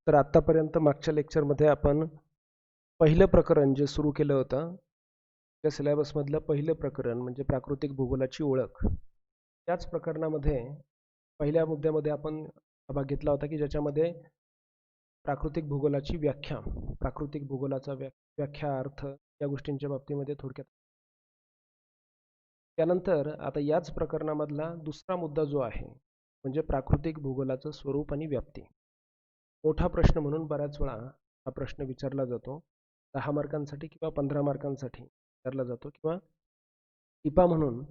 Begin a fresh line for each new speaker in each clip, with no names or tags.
तर आतापर्यंत मागच्या लेक्चरमध्ये आपण पहिलं प्रकरण जे सुरू केलं होतं त्या सिलेबसमधलं पहिलं प्रकरण म्हणजे प्राकृतिक भूगोलाची ओळख. त्याच प्रकरणामध्ये पहिल्या मुद्द्यामध्ये आपण भाग घेतला होता की ज्याच्यामध्ये प्राकृतिक भूगोलाची व्याख्या, प्राकृतिक भूगोलाचा व्याख्या, अर्थ या गोष्टींच्या बाबतीमध्ये थोडक्यात. त्यानंतर आता याच प्रकरणामधला दुसरा मुद्दा जो आहे म्हणजे प्राकृतिक भूगोलाचं स्वरूप आणि व्याप्ती. मोठा प्रश्न म्हणून बऱ्याच वेळा हा प्रश्न विचारला जातो. 10 मार्कांसाठी किंवा 15 मार्कांसाठी विचारला जातो किंवा टिपा म्हणून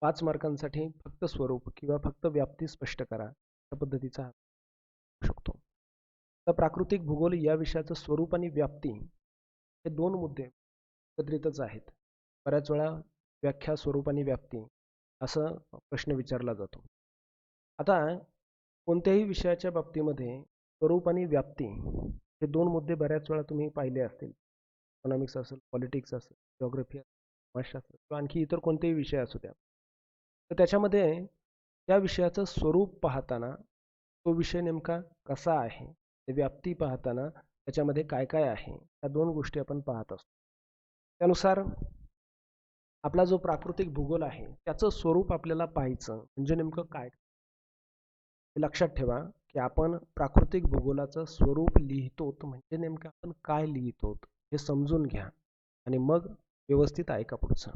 5 मार्कांसाठी फक्त स्वरूप किंवा फक्त व्याप्ती स्पष्ट करा अशा पद्धतीचा असू शकतो. तर प्राकृतिक भूगोल या विषयाचं स्वरूप आणि व्याप्ती हे दोन मुद्दे एकत्रितच आहेत. बऱ्याच वेळा व्याख्या, स्वरूप आणि व्याप्ती असं प्रश्न विचारला जातो. आता कोणत्याही विषयाच्या बाबतीमध्ये स्वरूप आणि व्याप्ती हे दोन मुद्दे बऱ्याच वेळा तुम्ही पाहिले असतील. इकॉनॉमिक्स असेल, पॉलिटिक्स असेल, जिओग्राफी असेल, समाजशास्त्र किंवा आणखी इतर कोणतेही विषय असू द्या. तर त्याच्यामध्ये त्या विषयाचं स्वरूप पाहताना तो विषय नेमका कसा आहे, व्याप्ती पाहताना त्याच्यामध्ये काय काय आहे, या दोन गोष्टी आपण पाहत असतो. त्यानुसार आपला जो प्राकृतिक भूगोल आहे त्याचं स्वरूप आपल्याला पाहायचं म्हणजे नेमकं काय. लक्षात ठेवा की आपण प्राकृतिक भूगोलाचं स्वरूप लिहितो म्हणजे नेमकं आपण काय लिहितो हे समजून घ्या आणि मग व्यवस्थित ऐका पुढचं.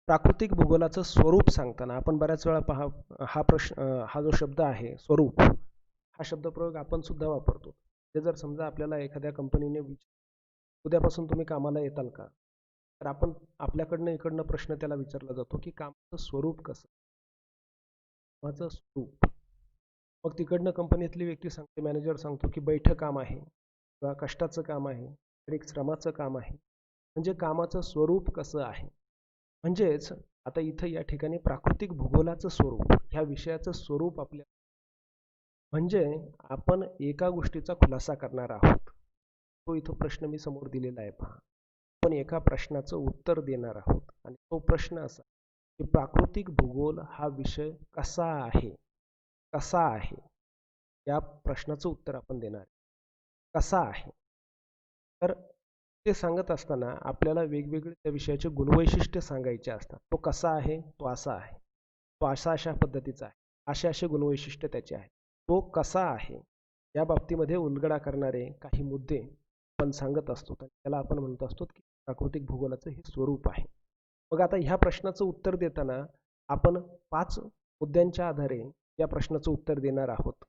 प्राकृतिक भूगोलाचं स्वरूप सांगताना आपण बऱ्याच वेळा हा जो शब्द आहे स्वरूप, हा शब्दप्रयोग आपण सुद्धा वापरतो. ते जर समजा आपल्याला एखाद्या कंपनीने उद्यापासून तुम्ही कामाला येताल का, तर आपण आपल्याकडनं इकडनं प्रश्न त्याला विचारला जातो की कामाचं स्वरूप कसं, कामाचं स्वरूप. मग तिकडनं कंपनीतली व्यक्ती सांगते, मॅनेजर सांगतो की बैठं काम आहे किंवा कष्टाचं काम आहे, शारीरिक श्रमाचं काम आहे. म्हणजे कामाचं स्वरूप कसं आहे. म्हणजेच आता इथं या ठिकाणी प्राकृतिक भूगोलाचं स्वरूप, ह्या विषयाचं स्वरूप आपल्या म्हणजे आपण एका गोष्टीचा खुलासा करणार आहोत. तो इथं प्रश्न मी समोर दिलेला आहे पहा. आपण एका प्रश्नाचं उत्तर देणार आहोत आणि तो प्रश्न असा की प्राकृतिक भूगोल हा विषय कसा आहे, कसा आहे, या प्रश्नाचं उत्तर आपण देणार आहे. कसा आहे, तर ते सांगत असताना आपल्याला वेगवेगळे त्या विषयाचे गुणवैशिष्ट्य सांगायचे असतात. तो कसा आहे, तो असा आहे, तो अशा पद्धतीचा आहे, असे गुणवैशिष्ट्य त्याचे आहेत. तो कसा आहे या बाबतीमध्ये उलगडा करणारे काही मुद्दे आपण सांगत असतो. त्याला आपण म्हणत असतो की प्राकृतिक भूगोलाचं हे स्वरूप आहे. मग आता ह्या प्रश्नाचं उत्तर देताना आपण 5 मुद्द्यांच्या आधारे या प्रश्नाचं उत्तर देणार आहोत.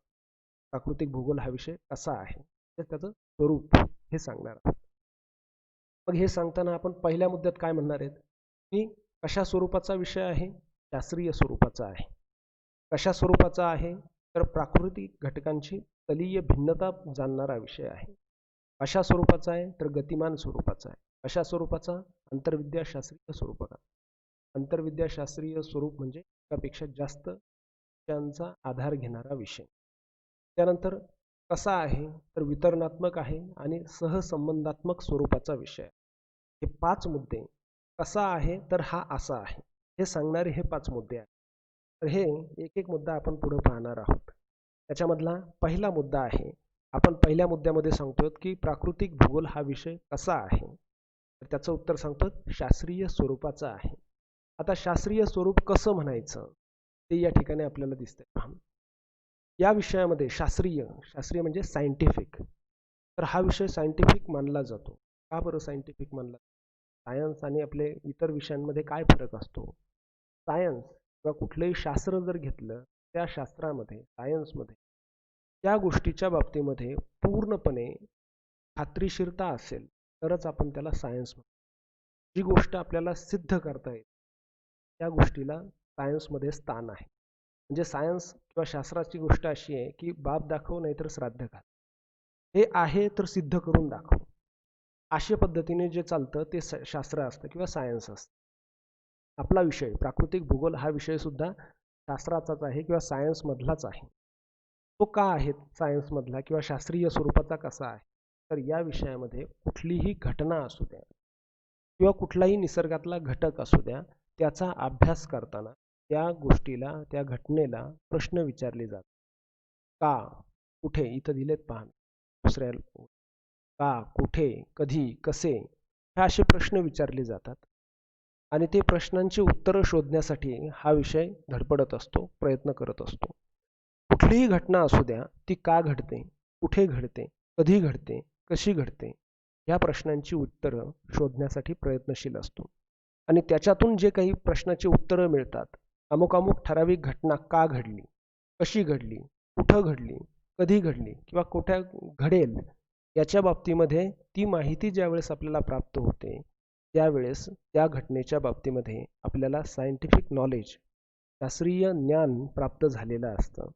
प्राकृतिक भूगोल हा विषय कसा आहे, त्याचं स्वरूप हे सांगणार आहोत. मग हे सांगताना आपण पहिल्या मुद्द्यात काय म्हणणार आहेत की कशा स्वरूपाचा विषय आहे, शास्त्रीय स्वरूपाचा आहे. कशा स्वरूपाचा आहे, तर प्राकृतिक घटकांची तलीय भिन्नता जाणणारा विषय आहे. अशा स्वरूपाचा आहे तर गतिमान स्वरूपाचा आहे. अशा स्वरूपाचा आंतरविद्याशास्त्रीय स्वरूपाचा. आंतरविद्याशास्त्रीय स्वरूप म्हणजे एकापेक्षा जास्त विषयांचा आधार घेणारा विषय. त्यानंतर कसा आहे तर वितरणात्मक आहे आणि सहसंबंधात्मक स्वरूपाचा विषय. हे 5 मुद्दे, कसा आहे तर हा असा आहे, हे सांगणारे हे 5 मुद्दे आहेत. तर हे एक एक मुद्दा आपण पुढे पाहणार आहोत. त्याच्यामधला पहिला मुद्दा आहे, आपण पहिल्या मुद्द्यामध्ये सांगतो की प्राकृतिक भूगोल हा विषय कसा आहे, तर त्याचं उत्तर सांगतो शास्त्रीय स्वरूपाचा आहे. आता शास्त्रीय स्वरूप कसं म्हणायचं ते या ठिकाणी आपल्याला दिसतंय. या विषयामध्ये शास्त्रीय म्हणजे सायंटिफिक, तर हा विषय सायंटिफिक मानला जातो. का बरं सायंटिफिक मानला? सायन्स आणि आपले इतर विषयांमध्ये काय फरक असतो? सायन्स किंवा कुठलंही शास्त्र जर घेतलं, त्या शास्त्रामध्ये, सायन्समध्ये त्या गोष्टीच्या बाबतीमध्ये पूर्णपणे खात्रीशीरता असेल तरच आपण त्याला सायन्स म्हणतो. जी गोष्ट आपल्याला सिद्ध करता येईल त्या गोष्टीला सायन्समध्ये स्थान आहे. म्हणजे सायन्स किंवा शास्त्राची गोष्ट अशी आहे की बाप दाखव नाहीतर श्राद्ध घाल, हे आहे तर सिद्ध करून दाखव, अशा पद्धतीने जे चालतं ते शास्त्र असतं किंवा सायन्स असतं. आपला विषय प्राकृतिक भूगोल हा विषय सुद्धा शास्त्राचाच आहे किंवा सायन्समधलाच आहे. तो का आहे सायन्समधला किंवा शास्त्रीय स्वरूपाचा कसा आहे, तर या विषयामध्ये कुठलीही घटना असू द्या किंवा कुठलाही निसर्गातला घटक असू द्या, त्याचा अभ्यास करताना त्या गोष्टीला, त्या घटनेला प्रश्न विचारले जातात. का, कुठे, इथं दिलेत पहा दुसऱ्या का, कुठे, कधी, कसे, हे असे प्रश्न विचारले जातात आणि ते प्रश्नांची उत्तरं शोधण्यासाठी हा विषय धडपडत असतो, प्रयत्न करत असतो. कुठलीही घटना असू द्या, ती का घडते, कुठे घडते, कधी घडते, कशी घडते, या प्रश्नांची उत्तरं शोधण्यासाठी प्रयत्नशील असतो आणि त्याच्यातून जे काही प्रश्नाची उत्तरं मिळतात, अमुक अमुक ठराविक घटना का घडली, कशी घडली, कुठं घडली, कधी घडली किंवा कुठे घडेल, याच्या बाबतीमध्ये ती माहिती ज्यावेळेस आपल्याला प्राप्त होते, त्यावेळेस त्या घटनेच्या बाबतीमध्ये आपल्याला सायंटिफिक नॉलेज, शास्त्रीय ज्ञान प्राप्त झालेलं असतं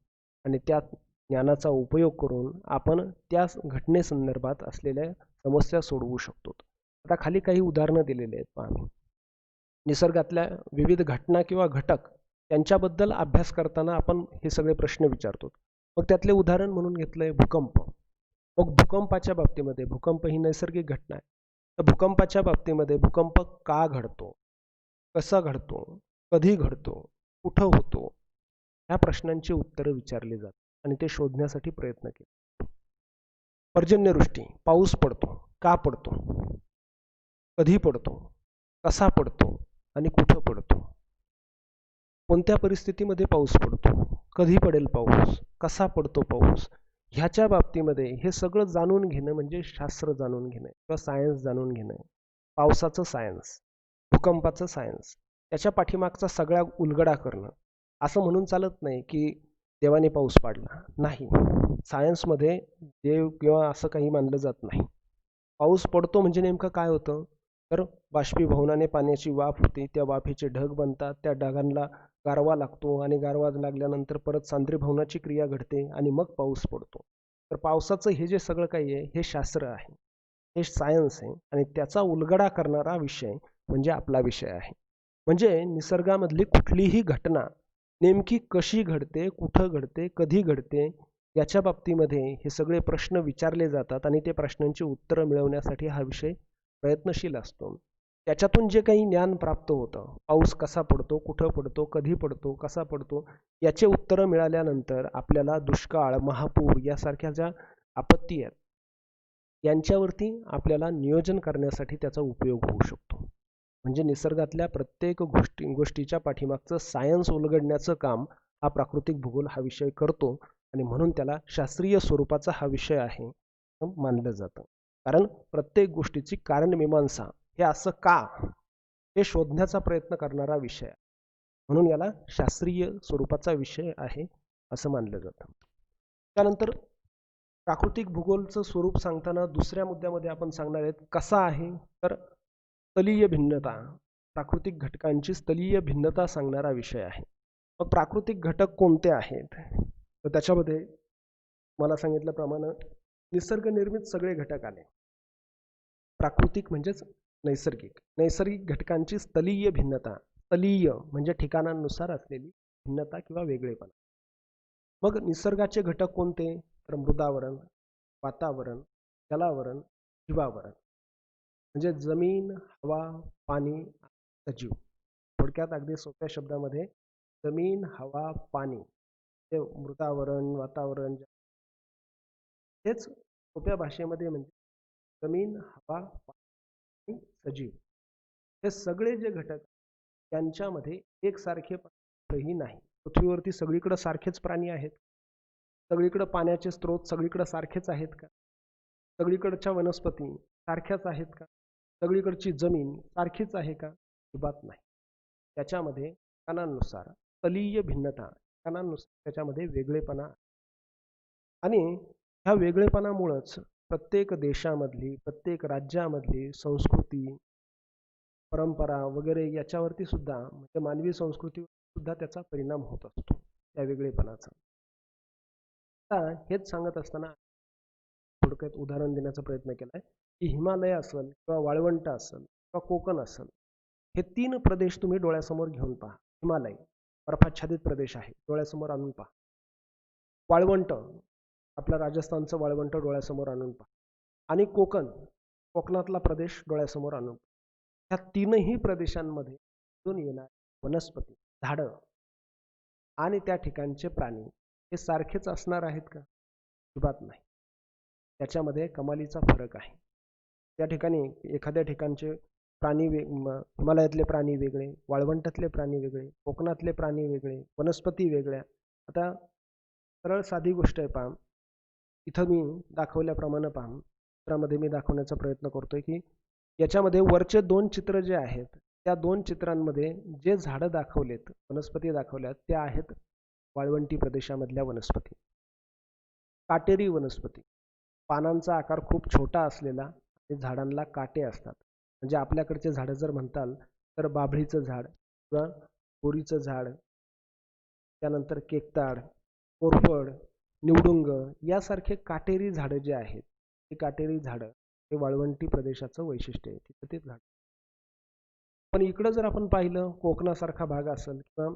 आणि त्या ज्ञानाचा उपयोग करून आपण त्या घटनेसंदर्भात असलेल्या समस्या सोडवू शकतो. आता खाली काही उदाहरणं दिलेली आहेत पहा. निसर्गातल्या विविध घटना किंवा घटक त्यांच्याबद्दल अभ्यास करताना आपण हे सगळे प्रश्न विचारतो. मग त्यातले उदाहरण म्हणून घेतलंय भूकंप. मग भूकंपाच्या बाबतीमध्ये, भूकंप ही नैसर्गिक घटना आहे, तर भूकंपाच्या बाबतीमध्ये भूकंप का घडतो, कसा घडतो, कधी घडतो, कुठं होतो, ह्या प्रश्नांची उत्तरं विचारली जातात आणि ते शोधण्यासाठी प्रयत्न केले. पर्जन्यवृष्टी, पाऊस पडतो, का पडतो, कधी पडतो, कसा पडतो आणि कुठं पडतो, कोणत्या परिस्थितीमध्ये पाऊस पडतो, कधी पडेल पाऊस, कसा पडतो पाऊस, ह्याच्या बाबतीमध्ये हे सगळं जाणून घेणं म्हणजे शास्त्र जाणून घेणं किंवा सायन्स जाणून घेणं. पावसाचं सायन्स, भूकंपाचं सायन्स, त्याच्या पाठीमागचा सगळा उलगडा करणं. असं म्हणून चालत नाही की देवाने पाऊस पाडला, नाही. सायन्समध्ये देव किंवा असं काही मानलं जात नाही. पाऊस पडतो म्हणजे नेमकं काय होतं, तर बाष्पीभवनाने पाण्याची वाफ होते, त्या वाफेचे ढग बनतात, त्या ढगांना गारवा लागतो आणि गारवा लागल्यानंतर परत सांद्रीभवनाची क्रिया घडते आणि मग पाऊस पडतो. तर पावसाचं हे जे सगळं काही आहे हे शास्त्र आहे, हे सायन्स आहे आणि त्याचा उलगडा करणारा विषय म्हणजे आपला विषय आहे. म्हणजे निसर्गामधली कुठलीही घटना नेमकी कशी घडते, कुठं घडते, कधी घडते, याच्या बाबतीमध्ये हे सगळे प्रश्न विचारले जातात आणि ते प्रश्नांची उत्तरं मिळवण्यासाठी हा विषय प्रयत्नशील असतो. त्याच्यातून जे काही ज्ञान प्राप्त होतं, पाऊस कसा पडतो, कुठं पडतो, कधी पडतो, कसा पडतो, याचे उत्तरं मिळाल्यानंतर आपल्याला दुष्काळ, महापूर यासारख्या ज्या आपत्ती आहेत यांच्यावरती आपल्याला नियोजन करण्यासाठी त्याचा उपयोग होऊ शकतो. म्हणजे निसर्गातल्या प्रत्येक गोष्टीच्या पाठीमागचं सायन्स उलगडण्याचं काम हा प्राकृतिक भूगोल हा विषय करतो आणि म्हणून त्याला शास्त्रीय स्वरूपाचा हा विषय आहे मानलं जातं. कारण प्रत्येक गोष्टीची कारणमीमांसा हे असं का, हे शोधण्याचा प्रयत्न करणारा विषय आहे, म्हणून याला शास्त्रीय स्वरूपाचा विषय आहे असं मानलं जातं. त्यानंतर प्राकृतिक भूगोलचं स्वरूप सांगताना दुसऱ्या मुद्द्यामध्ये आपण सांगणार आहेत कसा आहे, तर स्थलीय भिन्नता, प्राकृतिक घटकांची स्थलीय भिन्नता सांगणारा विषय आहे. मग प्राकृतिक घटक कोणते आहेत, तर त्याच्यामध्ये मला सांगितल्याप्रमाणे निसर्गनिर्मित सगळे घटक आले. प्राकृतिक म्हणजेच नैसर्गिक, नैसर्गिक घटकांची स्थलीय भिन्नता, स्थलीय म्हणजे ठिकाणांनुसार असलेली भिन्नता किंवा वेगळेपणा. मग निसर्गाचे घटक कोणते, तर मृदावरण, वातावरण, जलावरण, जीवावरण. म्हणजे जमीन, हवा, पाणी, सजीव. थोडक्यात अगदी सोप्या शब्दामध्ये जमीन, हवा, पाणी, हे मृदावरण, वातावरण, हेच सोप्या भाषेमध्ये म्हणजे जमीन, हवा, पाणी, सजीव, हे सगळे जे घटक त्यांच्यामध्ये एकसारखेपणाही नाही. पृथ्वीवरती सगळीकडे सारखेच प्राणी आहेत, सगळीकडे पाण्याचे स्रोत सगळीकडे सारखेच आहेत का, सगळीकडच्या वनस्पती सारख्याच आहेत का, सगळीकडची जमीन सारखीच आहे का, अजिबात नाही. त्याच्यामध्ये ठिकाणांनुसार स्थलीय भिन्नता, ठिकाणांनुसार त्याच्यामध्ये वेगळेपणा आणि ह्या वेगळेपणामुळेच प्रत्येक देशामधली, प्रत्येक राज्यामधली संस्कृती, परंपरा वगैरे याच्यावरती सुद्धा म्हणजे मानवी संस्कृतीवर सुद्धा त्याचा परिणाम होत असतो त्या वेगळेपणाचा. आता हेच सांगत असताना थोडक्यात उदाहरण देण्याचा प्रयत्न केलाय की हिमालय असेल किंवा वाळवंट असेल किंवा कोकण असेल, हे 3 प्रदेश तुम्ही डोळ्यासमोर घेऊन पहा. हिमालय बर्फाच्छादित प्रदेश आहे, डोळ्यासमोर आणून पहा. वाळवंट, आपलं राजस्थानचं वाळवंट डोळ्यासमोर आणून पहा. आणि कोकण, कोकणातला प्रदेश डोळ्यासमोर आणून पहा. ह्या 3ही प्रदेशांमध्ये येणार वनस्पती, झाडं आणि त्या ठिकाणचे प्राणी हे सारखेच असणार आहेत का, अजिबात नाही. त्याच्यामध्ये कमालीचा फरक आहे. त्या ठिकाणी एखाद्या ठिकाणचे हिमालयातले प्राणी वेगळे, वाळवंटातले प्राणी वेगळे, कोकणातले प्राणी वेगळे, वनस्पती वेगळ्या. आता सरळ साधी गोष्ट आहे पहा. इथं मी दाखवल्याप्रमाणे पहा, चित्रामध्ये मी दाखवण्याचा प्रयत्न करतोय की याच्यामध्ये वरचे 2 चित्र जे आहेत, त्या 2 चित्रांमध्ये जे झाडं दाखवलेत, वनस्पती दाखवल्यात, त्या आहेत वाळवंटी प्रदेशामधल्या वनस्पती. काटेरी वनस्पती, पानांचा आकार खूप छोटा असलेला आणि झाडांना काटे असतात. म्हणजे आपल्याकडचे झाडं जर म्हणताल तर बाभळीचं झाड किंवा बोरीचं झाड, त्यानंतर केकताड, कोरफड, निवडुंग यासारखे काटेरी झाडं जे आहेत, ही काटेरी झाडं हे वाळवंटी प्रदेशाचं वैशिष्ट्य आहे. तिथं ते झाड. पण इकडं जर आपण पाहिलं, कोकणासारखा भाग असेल किंवा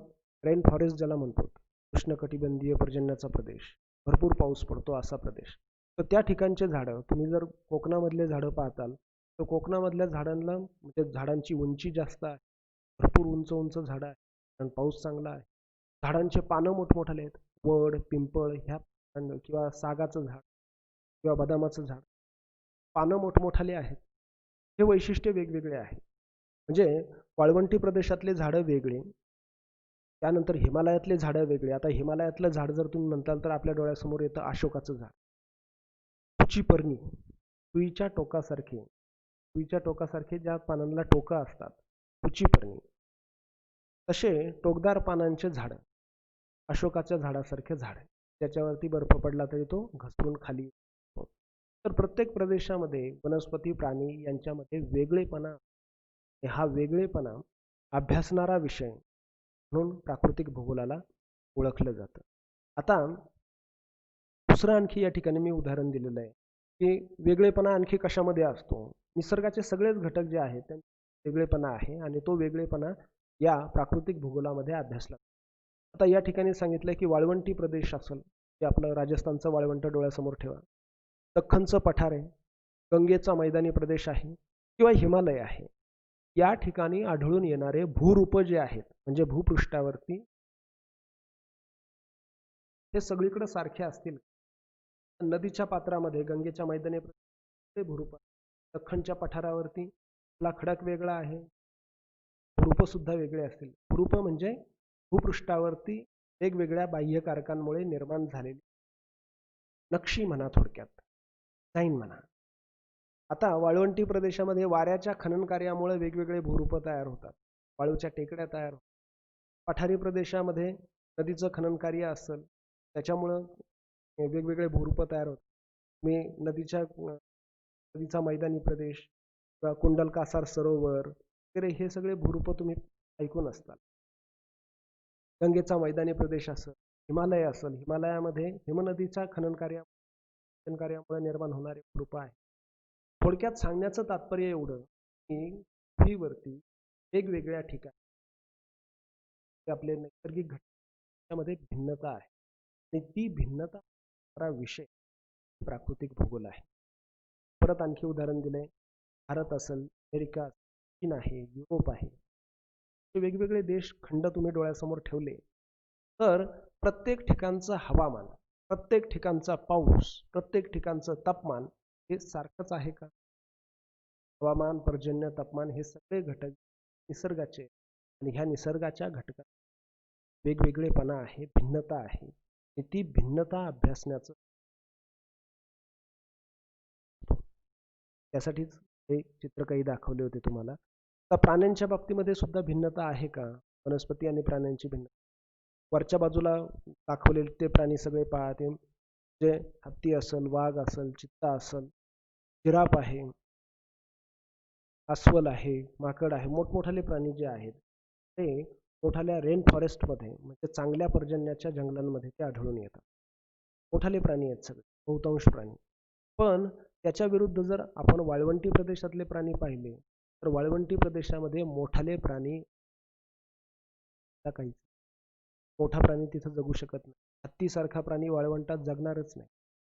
रेन फॉरेस्ट ज्याला म्हणतो, उष्णकटिबंधीय पर्जन्याचा प्रदेश, भरपूर पाऊस पडतो असा प्रदेश, तर त्या ठिकाणचे झाडं तुम्ही जर कोकणामधले झाडं पाहताल तर कोकणामधल्या झाडांना म्हणजे झाडांची उंची जास्त आहे, भरपूर उंच उंच झाडं आहे, कारण पाऊस चांगला आहे. झाडांचे पानं मोठमोठाले आहेत. वड, पिंपळ ह्या किंवा सागाचं झाड किंवा बदामाचं झाड, पानं मोठमोठाले आहेत. हे वैशिष्ट्य वेगवेगळे आहे. म्हणजे वाळवंटी प्रदेशातले झाडं वेगळे, त्यानंतर हिमालयातले झाडं वेगळे. आता हिमालयातलं झाड जर तुम्ही म्हणताल तर आपल्या डोळ्यासमोर येतं अशोकाचं झाड, पुचीपर्णी, सुईच्या टोकासारखे ज्या पानांना टोका असतात, पुचीपर्णी, तसे टोकदार पानांचे झाड, अशोकाच्या झाडासारखे झाड, त्याच्यावरती बर्फ पडला तरी तो घसरून खाली येतो. तर प्रत्येक प्रदेशामध्ये वनस्पती प्राणी यांच्यामध्ये वेगळेपणा, हा वेगळेपणा अभ्यासणारा विषय म्हणून प्राकृतिक भूगोलाला ओळखलं जातं. आता दुसरं आणखी या ठिकाणी मी उदाहरण दिलेलं आहे की वेगळेपणा आणखी कशामध्ये असतो. निसर्गाचे सगळेच घटक जे आहेत त्यांचा वेगळेपणा आहे आणि तो वेगळेपणा या प्राकृतिक भूगोलामध्ये अभ्यासला. आता या ठिकाणी सांगितलं की वाळवंटी प्रदेश असेल, ते आपलं राजस्थानचं वाळवंट डोळ्यासमोर ठेवा, दख्खनचं पठार आहे, गंगेचा मैदानी प्रदेश आहे किंवा हिमालय आहे. या ठिकाणी आढळून येणारे भूरूप जे आहेत, म्हणजे भूपृष्ठावरती, हे सगळीकडे सारखे असतील. नदीच्या पात्रामध्ये गंगेच्या मैदानी प्रदेश भूरूप, दख्खनच्या पठारावरती खडक वेगळा आहे, भूरूप सुद्धा वेगळे असतील. भूरूप म्हणजे भूपृष्ठावरती वेगवेगळ्या बाह्य कारकांमुळे निर्माण झालेली नक्षी म्हणा, थोडक्यात डिझाईन म्हणा. आता वाळवंटी प्रदेशामध्ये वाऱ्याच्या खनन कार्यामुळे वेगवेगळे भूरूप तयार होतात, वाळूच्या टेकड्या तयार होतात. पठारी प्रदेशामध्ये नदीचं खनन कार्य असेल त्याच्यामुळं वेगवेगळे भूरूप तयार होतात. मी नदीचा मैदानी प्रदेश किंवा कुंडलकासार सरोवर वगैरे हे सगळे भूरूप तुम्ही ऐकून असताल. गंगेचा मैदानी प्रदेश असेल, हिमालय असेल, हिमालयामध्ये हिमनदीच्या खनन कार्यामुळे निर्माण होणारे भूरूप आहे. थोडक्यात सांगण्याचं तात्पर्य एवढं की पृथ्वीवरती वेगवेगळ्या ठिकाणी आपले नैसर्गिक घटकांमध्ये भिन्नता आहे आणि ती भिन्नता विषय प्राकृतिक भूगोल आहे. परत आणखी उदाहरण दिलंय, भारत असेल, अमेरिका, चीन आहे, युरोप आहे, हे वेगवेगळे देश खंड तुम्ही डोळ्यासमोर ठेवले तर प्रत्येक ठिकाणचं हवामान, प्रत्येक ठिकाणचा पाऊस, प्रत्येक ठिकाणचं तापमान हे सारखंच आहे का? हवामान, पर्जन्य, तापमान हे सगळे घटक निसर्गाचे, आणि ह्या निसर्गाच्या घटकात वेगवेगळेपणा आहे, भिन्नता आहे, आणि ती भिन्नता अभ्यासण्याचं, त्यासाठीच हे चित्र काही दाखवले होते तुम्हाला. तर प्राण्यांच्या बाबतीमध्ये सुद्धा भिन्नता आहे का? वनस्पती आणि प्राण्यांची भिन्नता. वरच्या बाजूला दाखवलेले ते प्राणी सगळे पाहते, जे हत्ती असेल, वाघ असेल, चित्ता असेल, जिराफ आहे, अस्वल आहे, माकड आहे, मोठमोठाले प्राणी जे आहेत ते मोठाल्या रेन फॉरेस्टमध्ये म्हणजे चांगल्या पर्जन्याच्या जंगलांमध्ये ते आढळून येतात. मोठाले प्राणी आहेत सगळे, बहुतांश प्राणी. पण त्याच्या विरुद्ध जर आपण वाळवंटी प्रदेशातले प्राणी पाहिले तर वाळवंटी प्रदेशामध्ये मोठाले प्राणी काही, मोठा प्राणी तिथं जगू शकत नाही. हत्तीसारखा प्राणी वाळवंटात जगणारच नाही,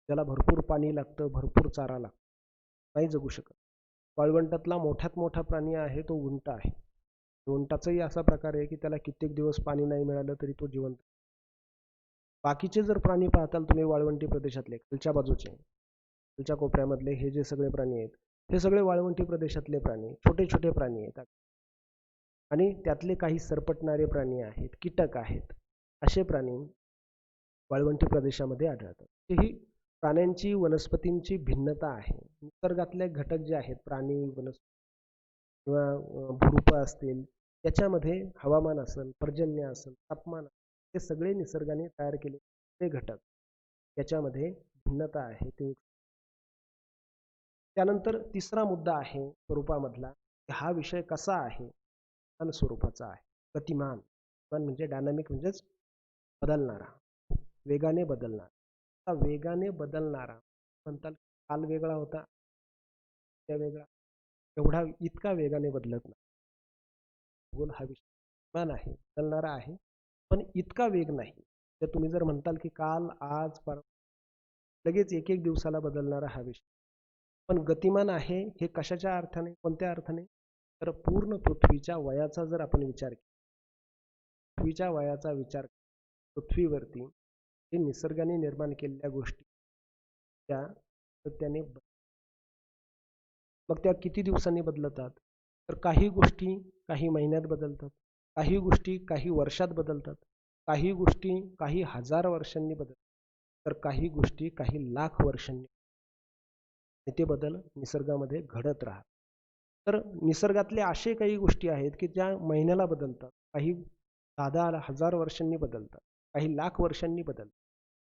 त्याला भरपूर पाणी लागतं, भरपूर चारा लागतो, नाही जगू शकत. वाळवंटातला मोठ्यात मोठा प्राणी आहे तो उंट आहे. उंटाचाही असा प्रकार आहे की त्याला कित्येक दिवस पाणी नाही मिळालं तरी तो जिवंत. बाकीचे जर प्राणी पाहताल तुम्ही वाळवंटी प्रदेशातले खालच्या बाजूचे, खालच्या कोपऱ्यामधले हे जे सगळे प्राणी आहेत, हे सगळे वाळवंटी प्रदेशातले प्राणी, छोटे छोटे प्राणी आहेत. आणि त्यातले काही सरपटणारे प्राणी आहेत, कीटक आहेत, असे प्राणी वाळवंटी प्रदेशामध्ये आढळतात. ही प्राण्यांची वनस्पतींची भिन्नता आहे. निसर्गातले घटक जे आहेत, प्राणी, वनस्पती किंवा भूरूप असतील, त्याच्यामध्ये हवामान असेल, पर्जन्य असेल, तापमान असेल, हे सगळे निसर्गाने तयार केलेले घटक, याच्यामध्ये भिन्नता आहे. ते त्यानंतर तिसरा मुद्दा आहे स्वरूपामधला, हा विषय कसा आहे, स्वरूपाचा आहे. गतिमान म्हणजे डायनामिक, म्हणजेच बदलणारा, वेगाने बदलणारा. वेगाने बदलणारा म्हणताल काल वेगळा होता, त्या वेगळा, एवढा इतका वेगाने बदलत नाही. भूगोल हा विषय आहे, बदलणारा आहे, पण इतका वेग नाही. तर तुम्ही जर म्हणताल की काल, आज, लगेच एक एक दिवसाला बदलणारा हा विषय, पण गतिमान आहे हे कशाच्या अर्थाने, कोणत्या अर्थाने, तर पूर्ण पृथ्वीच्या वयाचा जर आपण विचार केला, पृथ्वीच्या वयाचा विचार, पृथ्वीवरती जे निसर्गाने निर्माण केलेल्या गोष्टी त्या त्याने, मग त्या किती दिवसांनी बदलतात, तर काही गोष्टी काही महिन्यात बदलतात, काही गोष्टी काही वर्षात बदलतात, काही गोष्टी काही हजार वर्षांनी बदलतात, तर काही गोष्टी काही लाख वर्षांनी. ते बदल निसर्गामध्ये घडत राहतात. तर निसर्गातले असे काही गोष्टी आहेत की ज्या महिन्याला बदलतात, काही 10,000 हजार वर्षांनी बदलतात, काही लाख वर्षांनी बदलतात,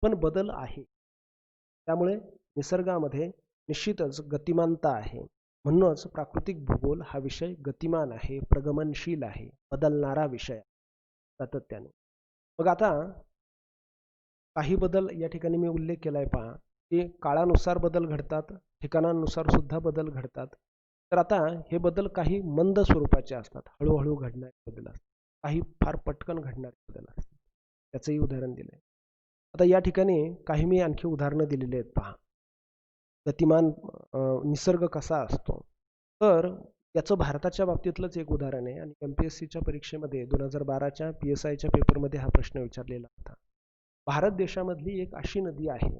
पण बदल आहे. त्यामुळे निसर्गामध्ये निश्चितच गतिमानता आहे. म्हणूनच प्राकृतिक भूगोल हा विषय गतिमान आहे, प्रगमनशील आहे, बदलणारा विषय सातत्याने. मग आता काही बदल या ठिकाणी मी उल्लेख केलाय पहा, की काळानुसार बदल घडतात, ठिकाणानुसार सुद्धा बदल घडतात. तर आता हे बदल काही मंद स्वरूपाचे असतात, हळूहळू घडणारे बदल असतात, काही फार पटकन घडणारे बदल असतात. त्याचंही उदाहरण दिलंय. आता या ठिकाणी काही मी आणखी उदाहरणं दिलेली आहेत पहा. गतिमान निसर्ग कसा असतो, तर याचं भारताच्या बाबतीतलंच एक उदाहरण आहे. आणि MPSCच्या परीक्षेमध्ये 2012च्या PSIच्या पेपरमध्ये हा प्रश्न विचारलेला होता. भारत देशामधली एक अशी नदी आहे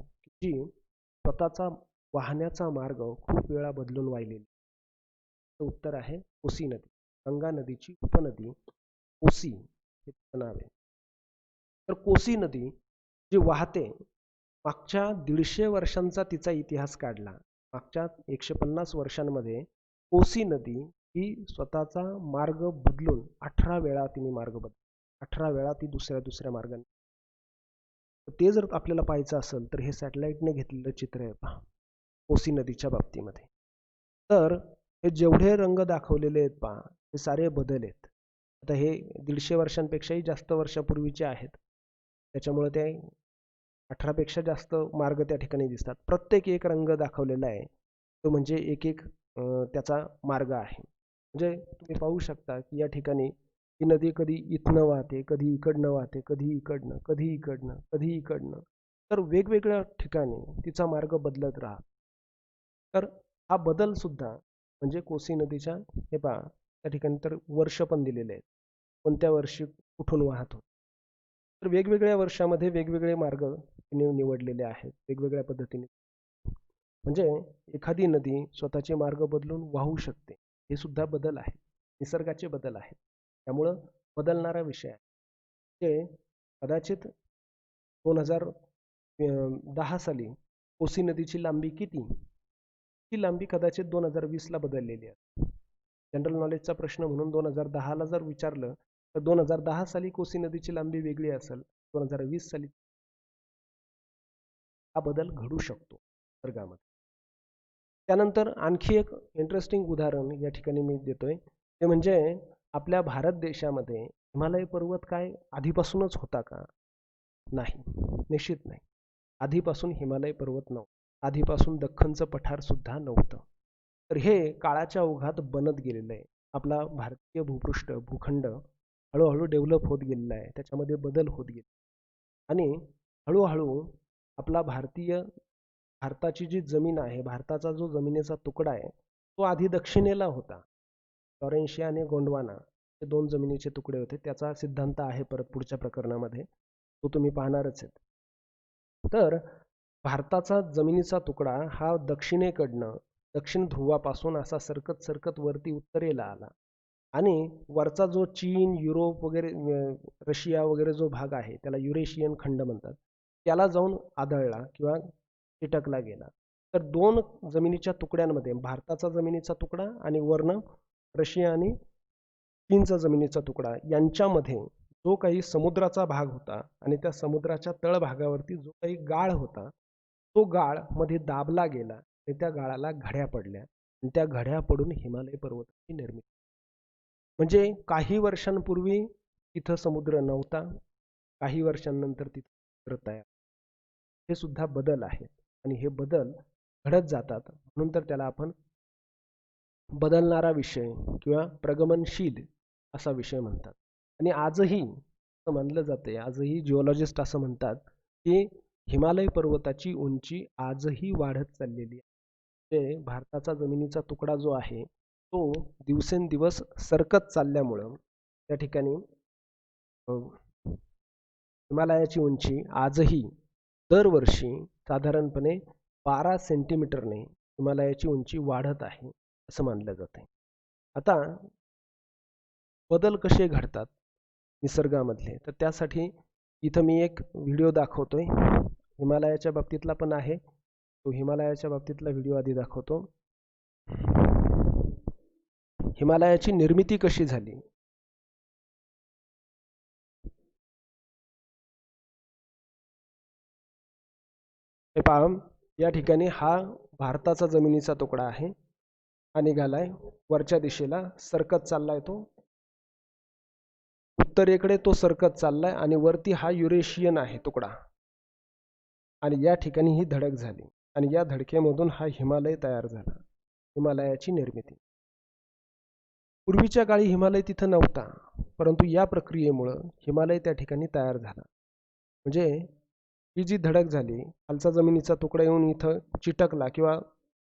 जी स्वतःचा वाहण्याचा मार्ग खूप वेळा बदलून वाहिलेली. उत्तर आहे कोसी नदी. गंगा नदीची उपनदी कोसी हे नाव आहे. तर कोसी नदी जी वाहते, मागच्या 150 वर्षांचा तिचा इतिहास काढला, मागच्या 150 वर्षांमध्ये कोसी नदी ही स्वतःचा मार्ग बदलून 18 वेळा तिने मार्ग बदलला. 18 वेळा ती दुसऱ्या मार्गाने. ते जर आपल्याला पाहायचं असेल तर हे सॅटेलाइटने घेतलेलं चित्र आहे पहा, कोसी नदीच्या बाबतीमध्ये. तर हे जेवढे रंग दाखवलेले आहेत पहा, हे सारे बदल आहेत. आता हे 150 वर्षांपेक्षाही जास्त वर्षापूर्वीचे आहेत, त्याच्यामुळे ते 18 पेक्षा जास्त मार्ग त्या ठिकाणी दिसतात. प्रत्येक एक रंग दाखवलेला आहे, तो म्हणजे एक एक त्याचा मार्ग आहे. म्हणजे तुम्ही पाहू शकता की या ठिकाणी ही नदी कधी इथनं वाहते, कधी इकडनं वाहते, कधी इकडनं, कधी इकडनं, कधी इकडनं. तर वेगवेगळ्या ठिकाणी तिचा मार्ग बदलत राहतो. तर हा बदल सुद्धा म्हणजे कोसी नदीच्या, हे पहा त्या ठिकाणी तर वर्ष पण दिलेले आहेत, कोणत्या वर्षी कुठून वाहतो. तर वेगवेगळ्या वर्षामध्ये वेगवेगळे मार्ग निवडलेले आहेत, वेगवेगळ्या पद्धतीने. म्हणजे एखादी नदी स्वतःचे मार्ग बदलून वाहू शकते, हे सुद्धा बदल आहे, निसर्गाचे बदल आहेत. त्यामुळं बदलणारा विषय आहे. ते कदाचित 2010 साली कोसी नदीची लांबी किती, ही लांबी कदाचित 2020 ला बदललेली आहे. जनरल नॉलेजचा प्रश्न म्हणून 2010 ला जर विचारलं तर 2010 साली कोसी नदीची लांबी वेगळी असेल, 2020 साली हा बदल घडू शकतो निसर्गामध्ये. त्यानंतर आणखी एक इंटरेस्टिंग उदाहरण या ठिकाणी मी देतोय, ते म्हणजे आपल्या भारत देशामध्ये हिमालय पर्वत काय आधीपासूनच होता का? नाही, निश्चित नाही. आधीपासून हिमालय पर्वत नव्हता, आधीपासून दख्खनचं पठार सुद्धा नव्हतं. तर हे काळाच्या ओघात बनत गेलेलं आहे. आपला भारतीय भूपृष्ठ, भूखंड हळूहळू डेव्हलप होत गेलेला आहे, त्याच्यामध्ये बदल होत गेले आणि हळूहळू आपला भारताची जी जमीन आहे, भारताचा जो जमिनीचा तुकडा आहे, तो आधी दक्षिणेला होता. लॉरेन्शिया आणि गोंडवाना हे 2 जमिनीचे तुकडे होते. त्याचा सिद्धांत आहे परत पुढच्या प्रकरणामध्ये, तो तुम्ही पाहणारच आहेत. तर भारताचा जमिनीचा तुकडा हा दक्षिणेकडनं दक्षिण ध्रुवापासून असा सरकत सरकत वरती उत्तरेला आला आणि वरचा जो चीन, युरोप वगैरे, रशिया वगैरे जो भाग आहे त्याला युरेशियन खंड म्हणतात, त्याला जाऊन आदळला किंवा चिटकला गेला. तर दोन जमिनीच्या तुकड्यांमध्ये भारताचा जमिनीचा तुकडा आणि वर्ण रशिया आणि चीनचा जमिनीचा तुकडा यांच्यामध्ये जो काही समुद्राचा भाग होता आणि त्या समुद्राच्या तळभागावरती जो काही गाळ होता, तो गाळ मध्ये दाबला गेला आणि त्या गाळाला घड्या पडल्या आणि त्या घड्या पडून हिमालय पर्वताची निर्मिती. म्हणजे काही वर्षांपूर्वी तिथं समुद्र नव्हता, काही वर्षांनंतर तिथं समुद्र तयार. हे सुद्धा बदल आहेत आणि हे बदल घडत जातात, म्हणून तर त्याला आपण बदलणारा विषय किंवा प्रगमनशील असा विषय म्हणतात. आणि आजही असं मानलं जाते, आजही जिओलॉजिस्ट असं म्हणतात की हिमालय पर्वताची उंची आजही वाढत चाललेली आहे. ते भारताचा जमिनीचा तुकडा जो आहे तो दिवसेंदिवस सरकत चालल्यामुळं त्या ठिकाणी हिमालयाची उंची आजही दरवर्षी साधारणपणे 12 सेंटीमीटरने हिमालयाची उंची वाढत आहे असं मानलं जाते. आता बदल कसे घडतात निसर्गामधले, तर त्यासाठी इथं मी एक व्हिडिओ दाखवतोय. हिमालयाच्या बाबतीतला पण आहे, तो हिमालयाच्या बाबतीतला व्हिडिओ आधी दाखवतो. हिमालयाची निर्मिती कशी झाली. हे पहा, या ठिकाणी हा भारताचा जमिनीचा तुकडा आहे हा निघालाय वरच्या दिशेला सरकत चाललाय, तो उत्तरेकडे तो सरकत चाललाय आणि वरती हा युरेशियन आहे तुकडा आणि या ठिकाणी ही धडक झाली आणि या धडकेमधून हा हिमालय तयार झाला, हिमालयाची निर्मिती. पूर्वीच्या काळी हिमालय तिथं नव्हता, परंतु या प्रक्रियेमुळं हिमालय त्या ठिकाणी तयार झाला. म्हणजे ही जी धडक झाली, खालचा जमिनीचा तुकडा येऊन इथं चिटकला किंवा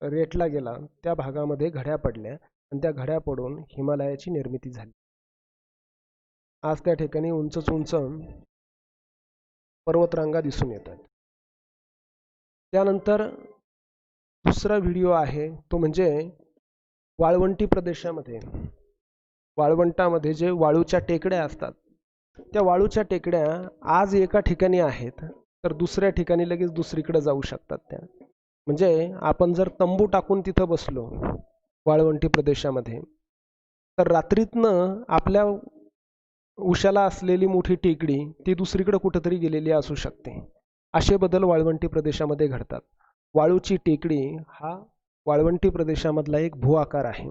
रेटला गेला, त्या भागामध्ये घड्या पडल्या आणि त्या घड्या पडून हिमालयाची निर्मिती झाली. आज त्या ठिकाणी उंच उंच पर्वतरांगा दिसून येतात. त्यानंतर दुसरा व्हिडिओ आहे तो म्हणजे वाळवंटी प्रदेशामध्ये, वाळवंटामध्ये जे वाळूच्या टेकड्या असतात, त्या वाळूच्या टेकड्या आज एका ठिकाणी आहेत तर दुसऱ्या ठिकाणी लगेच दुसरीकडे जाऊ शकतात. त्या म्हणजे आपण जर तंबू टाकून तिथं बसलो वाळवंटी प्रदेशामध्ये, तर रात्रीतनं आपल्या उशाला असलेली मोठी टेकडी ती दुसरीकडे कुठेतरी गेलेली असू शकते. असे बदल वाळवंटी प्रदेशामध्ये घडतात. वाळूची टेकडी हा वाळवंटी प्रदेशामधला एक भूआकार आहे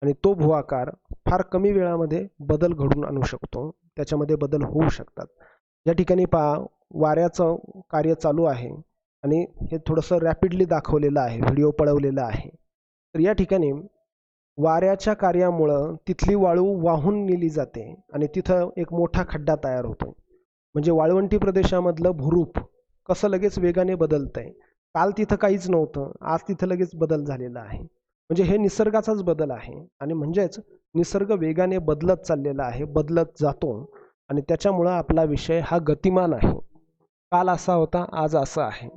आणि तो भूआकार फार कमी वेळामध्ये बदल घडून आणू शकतो, त्याच्यामध्ये बदल होऊ शकतात. या ठिकाणी पहा, वाऱ्याचं कार्य चालू आहे आणि हे थोडंसं रॅपिडली दाखवलेलं आहे, व्हिडिओ पळवलेला आहे. तर या ठिकाणी वाऱ्याच्या कार्यामुळं तिथली वाळू वाहून नेली जाते आणि तिथं एक मोठा खड्डा तयार होतो. म्हणजे वाळवंटी प्रदेशामधलं भूरूप कसं लगेच वेगाने बदलतंय. काल तिथं काहीच नव्हतं, आज तिथं लगेच बदल झालेला आहे. म्हणजे हे निसर्गाचाच बदल आहे आणि म्हणजेच निसर्ग वेगाने बदलत चाललेला आहे, बदलत जातो आणि त्याच्यामुळं आपला विषय हा गतिमान आहे. काल असा होता, आज असा आहे.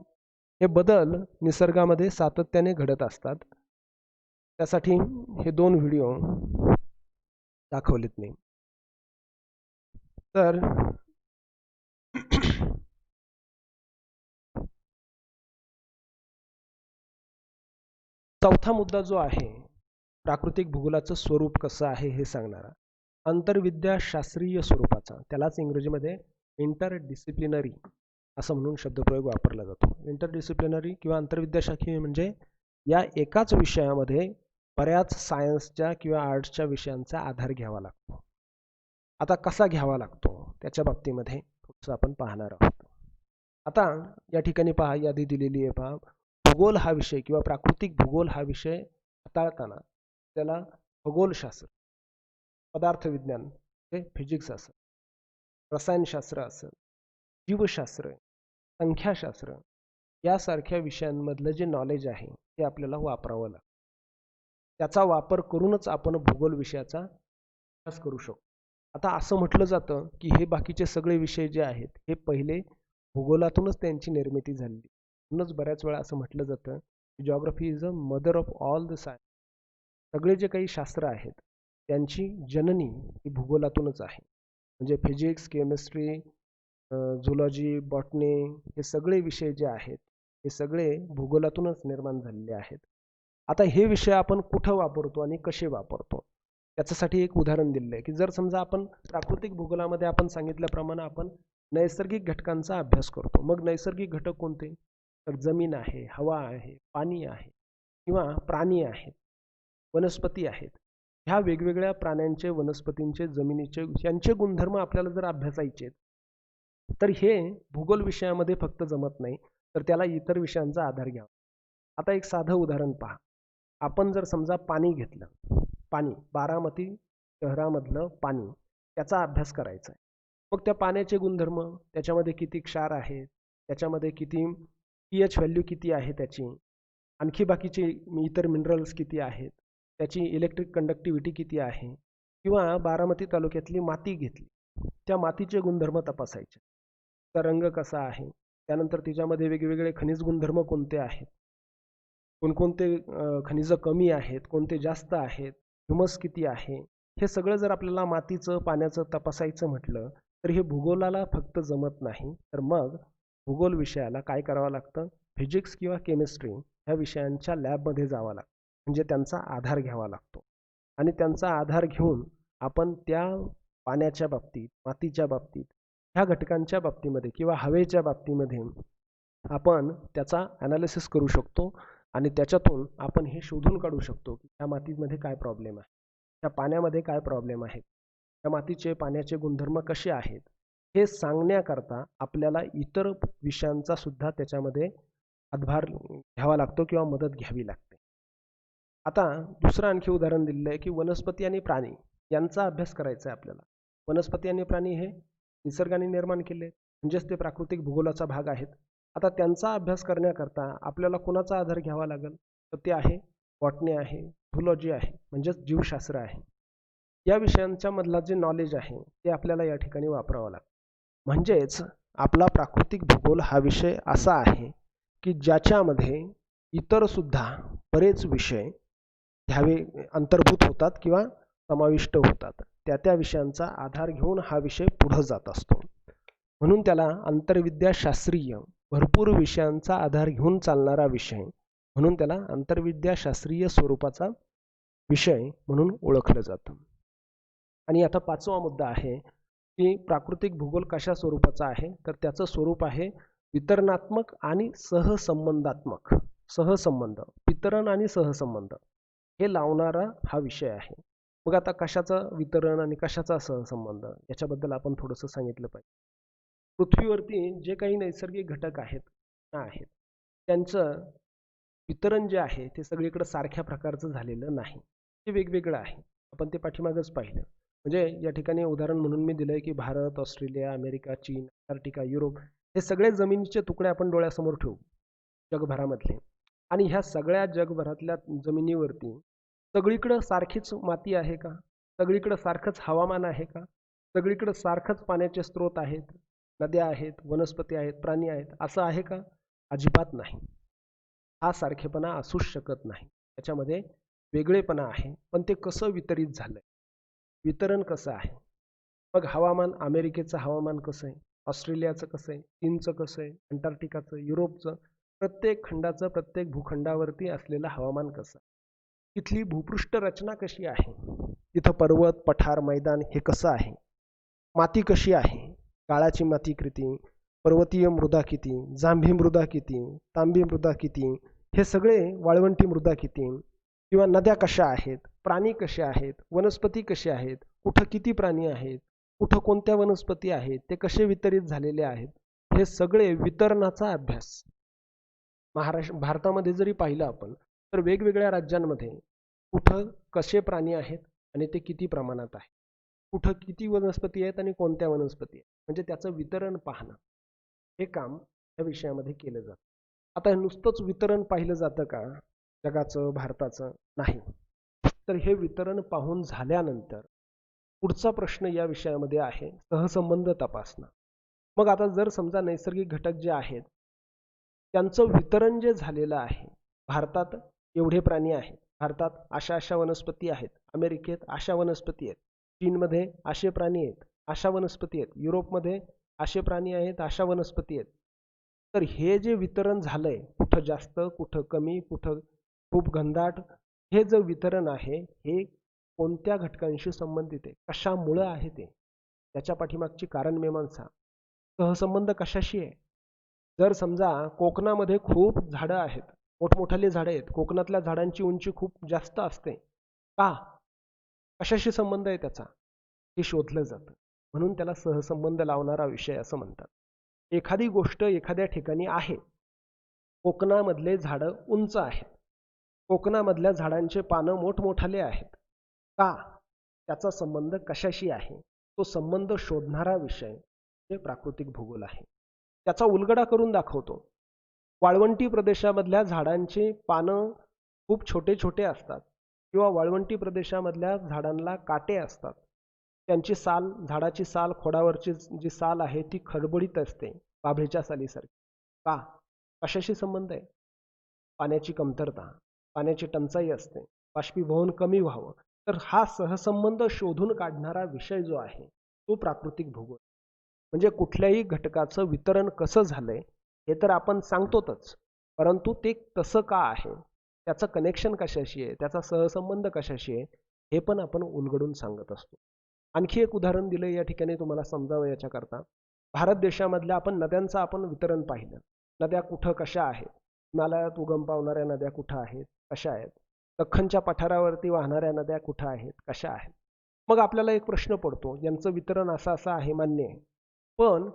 हे बदल निसर्गामध्ये सातत्याने घडत असतात. त्यासाठी हे दोन व्हिडिओ दाखवलेत मी. तर चौथा मुद्दा जो आहे, प्राकृतिक भूगोलाचं स्वरूप कसं आहे हे सांगणारा, आंतरविद्याशास्त्रीय स्वरूपाचा, त्यालाच इंग्रजीमध्ये इंटरडिसिप्लिनरी असं म्हणून शब्दप्रयोग वापरला जातो. इंटरडिसिप्लिनरी किंवा आंतरविद्याशाखीय म्हणजे या एकाच विषयामध्ये बऱ्याच सायन्सच्या किंवा आर्ट्सच्या विषयांचा आधार घ्यावा लागतो. आता कसा घ्यावा लागतो त्याच्या बाबतीमध्ये थोडंसं आपण पाहणार आहोत. आता या ठिकाणी पहा, यादी दिलेली आहे पहा. भूगोल हा विषय किंवा प्राकृतिक भूगोल हा विषय हाताळताना त्याला खगोलशास्त्र, पदार्थविज्ञान फिजिक्स असेल, रसायनशास्त्र असेल, जीवशास्त्र, संख्याशास्त्र यासारख्या विषयांमधलं जे नॉलेज आहे ते आपल्याला वापरावं लागतं. त्याचा वापर करूनच आपण भूगोल विषयाचा अभ्यास करू शकतो. आता असं म्हटलं जातं की हे बाकीचे सगळे विषय जे आहेत हे पहिले भूगोलातूनच त्यांची निर्मिती झाली. म्हणूनच बऱ्याच वेळा असं म्हटलं जातं की geography is a mother of all the science. सगळे जे काही शास्त्र आहेत त्यांची जननी ही भूगोलातूनच आहे. म्हणजे फिजिक्स, केमिस्ट्री, झुलॉजी, बॉटनी हे सगळे विषय जे आहेत हे सगळे भूगोलातूनच निर्माण झालेले आहेत. आता हे विषय आपण कुठं वापरतो आणि कसे वापरतो त्याच्यासाठी एक उदाहरण दिलेलं आहे की जर समजा आपण प्राकृतिक भूगोलामध्ये आपण सांगितल्याप्रमाणे आपण नैसर्गिक घटकांचा अभ्यास करतो. मग नैसर्गिक घटक कोणते? तर जमीन आहे, हवा आहे, पाणी आहे किंवा प्राणी आहेत, वनस्पती आहेत. ह्या वेगवेगळ्या प्राण्यांचे, वनस्पतींचे, जमिनीचे यांचे गुणधर्म आपल्याला जर अभ्यासायचे तर हे भूगोल विषयामध्ये फक्त जमत नाही, तर त्याला इतर विषयांचा आधार घ्यावा. आता एक साधं उदाहरण पहा. आपण जर समजा पाणी घेतलं, पाणी बारामती शहरामधलं पाणी, त्याचा अभ्यास करायचा आहे. मग त्या पाण्याचे गुणधर्म, त्याच्यामध्ये किती क्षार आहेत, त्याच्यामध्ये किती pH व्हॅल्यू किती आहे त्याची, आणखी बाकीचे इतर मिनरल्स किती आहेत, त्याची इलेक्ट्रिक कंडक्टिव्हिटी किती आहे, किंवा बारामती तालुक्यातली माती घेतली, त्या मातीचे गुणधर्म तपासायचे. त्याचा रंग कसा आहे, त्यानंतर तिच्यामध्ये वेगवेगळे खनिज गुणधर्म कोणते आहेत, कोणकोणते खनिज कमी आहेत, कोणते जास्त आहेत, ह्युमस किती आहे, हे सगळं जर आपल्याला मातीचं, पाण्याचं तपासायचं म्हटलं तर हे भूगोलाला फक्त जमत नाही. तर मग भूगोल विषयाला काय करावं लागतं? फिजिक्स किंवा केमिस्ट्री ह्या विषयांच्या लॅबमध्ये जावं लागतं. म्हणजे त्यांचा आधार घ्यावा लागतो आणि त्यांचा आधार घेऊन आपण त्या पाण्याच्या बाबतीत, मातीच्या बाबतीत, ह्या घटकांच्या बाबतीमध्ये किंवा हवेच्या बाबतीमध्ये आपण त्याचा ॲनालिसिस करू शकतो आणि त्याच्यातून आपण हे शोधून काढू शकतो की त्या मातीमध्ये काय प्रॉब्लेम आहे, त्या पाण्यामध्ये काय प्रॉब्लेम आहे, त्या मातीचे, पाण्याचे गुणधर्म कसे आहेत, हे सांगण्याकरता आपल्याला इतर विषयांचा सुद्धा त्याच्यामध्ये हातभार घ्यावा लागतो किंवा मदत घ्यावी लागते. आता दुसरं आणखी उदाहरण दिलेलं आहे की वनस्पती आणि प्राणी यांचा अभ्यास करायचा आहे आपल्याला. वनस्पती आणि प्राणी हे निसर्गाने निर्माण केले, म्हणजेच ते प्राकृतिक भूगोलाचा भाग आहेत. आता त्यांचा अभ्यास करण्याकरता आपल्याला कोणाचा आधार घ्यावा लागेल? तर ते आहे बॉटनी आहे, झुलॉजी आहे, म्हणजेच जीवशास्त्र आहे. या विषयांच्या मधला जे नॉलेज आहे ते आपल्याला या ठिकाणी वापरावं लागतं. म्हणजेच आपला प्राकृतिक भूगोल हा विषय असा आहे की ज्याच्यामध्ये इतर सुद्धा बरेच विषय ह्यावे अंतर्भूत होतात किंवा समाविष्ट होतात. त्या त्या विषयांचा आधार घेऊन हा विषय पुढे जात असतो. म्हणून त्याला आंतरविद्याशास्त्रीय, भरपूर विषयांचा आधार घेऊन चालणारा विषय म्हणून त्याला आंतरविद्याशास्त्रीय स्वरूपाचा विषय म्हणून ओळखलं जातं. आणि आता पाचवा मुद्दा आहे की प्राकृतिक भूगोल कशा स्वरूपाचा आहे? तर त्याचं स्वरूप आहे वितरणात्मक आणि सहसंबंधात्मक. सहसंबंध, वितरण आणि सहसंबंध हे लावणारा हा विषय आहे. मग आता कशाचं वितरण आणि कशाचा सहसंबंध याच्याबद्दल आपण थोडंसं सांगितलं पाहिजे. पृथ्वीवरती जे काही नैसर्गिक घटक आहेत त्यांचं वितरण जे आहे ते सगळीकडे सारख्या प्रकारचं झालेलं नाही, ते वेगवेगळं आहे. आपण ते पाठीमागच पाहिलं. म्हणजे या ठिकाणी उदाहरण म्हणून मी दिलंय की भारत, ऑस्ट्रेलिया, अमेरिका, चीन, अंटार्क्टिका, युरोप हे सगळे जमिनीचे तुकडे आपण डोळ्यासमोर ठेवू जगभरामधले, आणि ह्या सगळ्या जगभरातल्या जमिनीवरती सगळीकडं सारखीच माती आहे का? सगळीकडं सारखंच हवामान आहे का? सगळीकडं सारखंच पाण्याचे स्रोत आहेत, नद्या आहेत, वनस्पती आहेत, प्राणी आहेत, असं आहे का? अजिबात नाही. हा सारखेपणा असूच शकत नाही. त्याच्यामध्ये वेगळेपणा आहे. पण ते कसं वितरित झालंय, वितरण कसं आहे? मग हवामान, अमेरिकेचं हवामान कसं आहे, ऑस्ट्रेलियाचं कसं आहे, चीनचं कसं आहे, अंटार्क्टिकाचं, युरोपचं, प्रत्येक खंडाचं, प्रत्येक भूखंडावरती असलेलं हवामान कसं आहे, तिथली भूपृष्ठ रचना कशी आहे, तिथं पर्वत, पठार, मैदान हे कसं आहे, माती कशी आहे, गाळाची माती किती, पर्वतीय मृदा किती, जांभी मृदा किती, तांबी मृदा किती, हे सगळे, वाळवंटी मृदा किती, किंवा नद्या कशा आहेत, प्राणी कसे आहेत, वनस्पती कसे आहेत, कुठं किती प्राणी आहेत, कुठं कोणत्या वनस्पती आहेत, ते कसे वितरित झालेले आहेत, हे सगळे वितरणाचा अभ्यास. भारतामध्ये जरी पाहिलं आपण तर वेगवेगळ्या राज्यांमध्ये कुठं कसे प्राणी आहेत आणि ते किती प्रमाणात आहे, कुठं किती वनस्पती आहेत आणि कोणत्या वनस्पती आहेत, म्हणजे त्याचं वितरण पाहणं हे काम या विषयामध्ये केलं जातं. आता नुसतंच वितरण पाहिलं जातं का जगाचं, भारताचं? नाही. तर हे वितरण पाहून झाल्यानंतर पुढचा प्रश्न या विषयामध्ये आहे सहसंबंध तपासणं. मग आता जर समजा नैसर्गिक घटक जे आहेत त्यांचं वितरण जे झालेलं आहे, भारतात एवढे प्राणी आहेत, भारतात अशा अशा वनस्पती आहेत, अमेरिकेत अशा वनस्पती आहेत, चीनमध्ये असे प्राणी आहेत, अशा वनस्पती आहेत, युरोपमध्ये असे प्राणी आहेत, अशा वनस्पती आहेत. तर हे जे वितरण झालंय, कुठं जास्त, कुठं कमी, कुठं खूप घनदाट, हे जे वितरण आहे हे कोणत्या घटकांशी संबंधित आहे, कशामुळं आहे ते, त्याच्या पाठीमागची कारणमीमांसा, सहसंबंध कशाशी आहे. जर समजा कोकणामध्ये खूप झाडं आहेत, मोठमोठाले झाडं आहेत, कोकणातल्या झाडांची उंची खूप जास्त असते, का, कशाशी संबंध आहे त्याचा, हे शोधलं जातं. म्हणून त्याला सहसंबंध लावणारा विषय असं म्हणतात. एखादी गोष्ट एखाद्या ठिकाणी आहे, कोकणामधले झाडं उंच आहेत, कोकणामधल्या झाडांचे पानं मोठमोठाले आहेत, का, त्याचा संबंध कशाशी आहे, तो संबंध शोधणारा विषय हे प्राकृतिक भूगोल आहे. त्याचा उलगडा करून दाखवतो. वाळवंटी प्रदेशामधल्या झाडांची पानं खूप छोटे छोटे असतात किंवा वाळवंटी प्रदेशामधल्या झाडांना काटे असतात, त्यांची साल, झाडाची साल, खोडावरची जी साल आहे ती खडबडीत असते बाभळीच्या सालीसारखी, का, कशाशी संबंध आहे, पाण्याची कमतरता, पाण्याची टंचाई असते, बाष्पीभवन कमी व्हावं. तर हा सहसंबंध शोधून काढणारा विषय जो आहे तो प्राकृतिक भूगोल. म्हणजे कुठल्याही घटकाचं वितरण कसं झालंय हे तर आपण सांगतोच, परंतु ते तसं का आहे, त्याचं कनेक्शन कशाशी आहे, त्याचा सहसंबंध कशाशी आहे, हे पण आपण उलगडून सांगत असतो. आणखी एक उदाहरण दिलं या ठिकाणी तुम्हाला समजावं याच्याकरता. भारत देशामधल्या आपण नद्यांचं आपण वितरण पाहिलं. नद्या कुठं कशा आहेत, हिमालयात उगम पावणाऱ्या नद्या कुठं आहेत, कशा आहेत, दख्खनच्या पठारावरती वाहणाऱ्या नद्या कुठं आहेत, कशा आहेत. मग आपल्याला एक प्रश्न पडतो, यांचं वितरण असं असं आहे, मान्य आहे, पण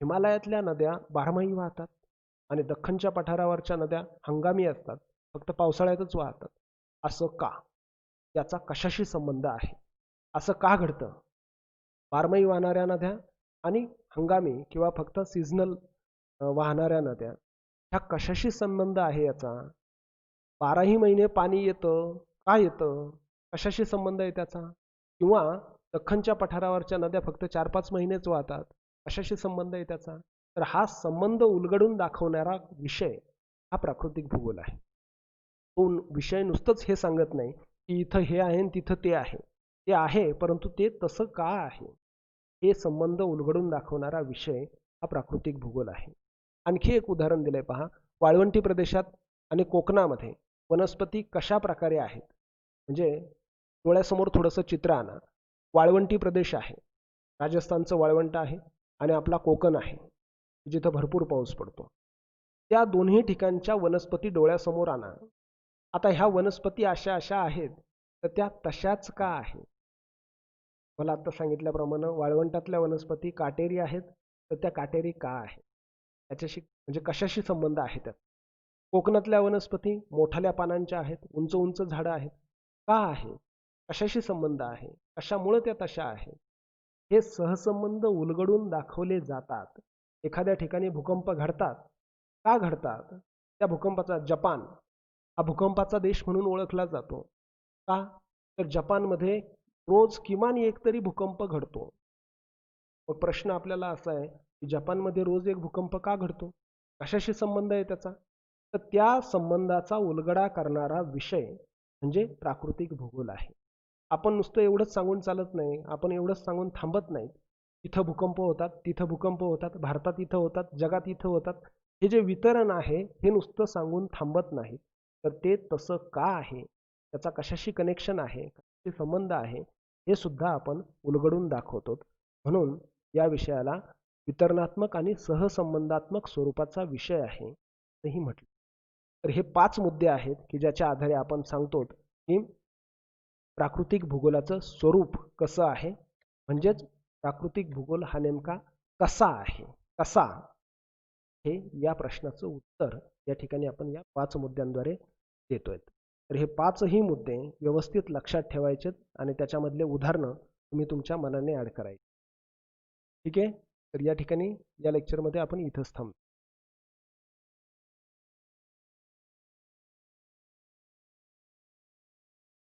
हिमालयातल्या नद्या बारमाही वाहतात आणि दख्खनच्या पठारावरच्या नद्या हंगामी असतात, फक्त पावसाळ्यातच वाहतात, असं का, याचा कशाशी संबंध आहे, असं का घडतं. बारमाही वाहणाऱ्या नद्या आणि हंगामी किंवा फक्त सीझनल वाहणाऱ्या नद्या ह्या कशाशी संबंध आहे याचा. 12ही महिने पाणी येतं, का येतं, कशाशी संबंध आहे त्याचा. किंवा दख्खनच्या पठारावरच्या नद्या फक्त 4-5 महिनेच वाहतात, कशाशी संबंध आहे त्याचा. तर हा संबंध उलगडून दाखवणारा विषय हा प्राकृतिक भूगोल आहे. तो विषय नुसतंच हे सांगत नाही की इथं हे आहे आणि तिथं ते आहे, ते आहे परंतु ते तसं का आहे हे संबंध उलगडून दाखवणारा विषय हा प्राकृतिक भूगोल आहे. आणखी एक उदाहरण दिलंय पहा. वाळवंटी प्रदेशात आणि कोकणामध्ये वनस्पती कशा प्रकारे आहेत, म्हणजे डोळ्यासमोर थोडंसं चित्र आणा. वाळवंटी प्रदेश आहे, राजस्थानचं वाळवंट आहे आणि आपला कोकण आहे जिथं भरपूर पाऊस पडतो. त्या दोन्ही ठिकाणच्या वनस्पती डोळ्यासमोर आणा. आता ह्या वनस्पती अशा अशा आहेत, तर त्या तशाच का आहेत. मला आता सांगितल्याप्रमाणे वाळवंटातल्या वनस्पती काटेरी आहेत, तर त्या काटेरी का आहेत, त्याच्याशी म्हणजे कशाशी संबंध आहे त्यात. कोकणातल्या वनस्पती मोठाल्या पानांच्या आहेत, उंच उंच झाडं आहेत, का आहे, कशाशी संबंध आहे, कशामुळे त्या तशा आहेत, हे सहसंबंध उलगडून दाखवले जातात. एखाद्या ठिकाणी भूकंप घडतात, का घडतात. त्या भूकंपाचा, जपान हा भूकंपाचा देश म्हणून ओळखला जातो, का, तर जपानमध्ये रोज किमान एक तरी भूकंप घडतो. मग प्रश्न आपल्याला असा आहे की जपानमध्ये रोज एक भूकंप का घडतो, कशाशी संबंध आहे त्याचा. तर त्या संबंधाचा उलगडा करणारा विषय म्हणजे प्राकृतिक भूगोल आहे. आपण नुसतं एवढंच सांगून चालत नाही, आपण एवढंच सांगून थांबत नाही. इथं भूकंप होतात, तिथं भूकंप होतात, भारतात इथं होतात, जगात इथं होतात, हे जे वितरण आहे हे नुसतं सांगून थांबत नाही. तर ते तसं का आहे, त्याचा कशाशी कनेक्शन आहे, कशाशी संबंध आहे, हे सुद्धा आपण उलगडून दाखवतो. म्हणून या विषयाला वितरणात्मक आणि सहसंबंधात्मक स्वरूपाचा विषय आहे असंही म्हटलं. तर हे 5 मुद्दे आहेत की ज्याच्या आधारे आपण सांगतो की प्राकृतिक भूगोलाचं स्वरूप कसं आहे, म्हणजेच प्राकृतिक भूगोल हा नेमका कसा आहे, कसा, हे या प्रश्नाचं उत्तर या ठिकाणी आपण या 5 मुद्द्यांद्वारे देतोय. तर हे 5ही मुद्दे व्यवस्थित लक्षात ठेवायचे आणि त्याच्यामधले उदाहरणं तुम्ही तुमच्या मनाने ऍड करायची. ठीक आहे. तर या ठिकाणी या लेक्चरमध्ये आपण इथंच थांबतो.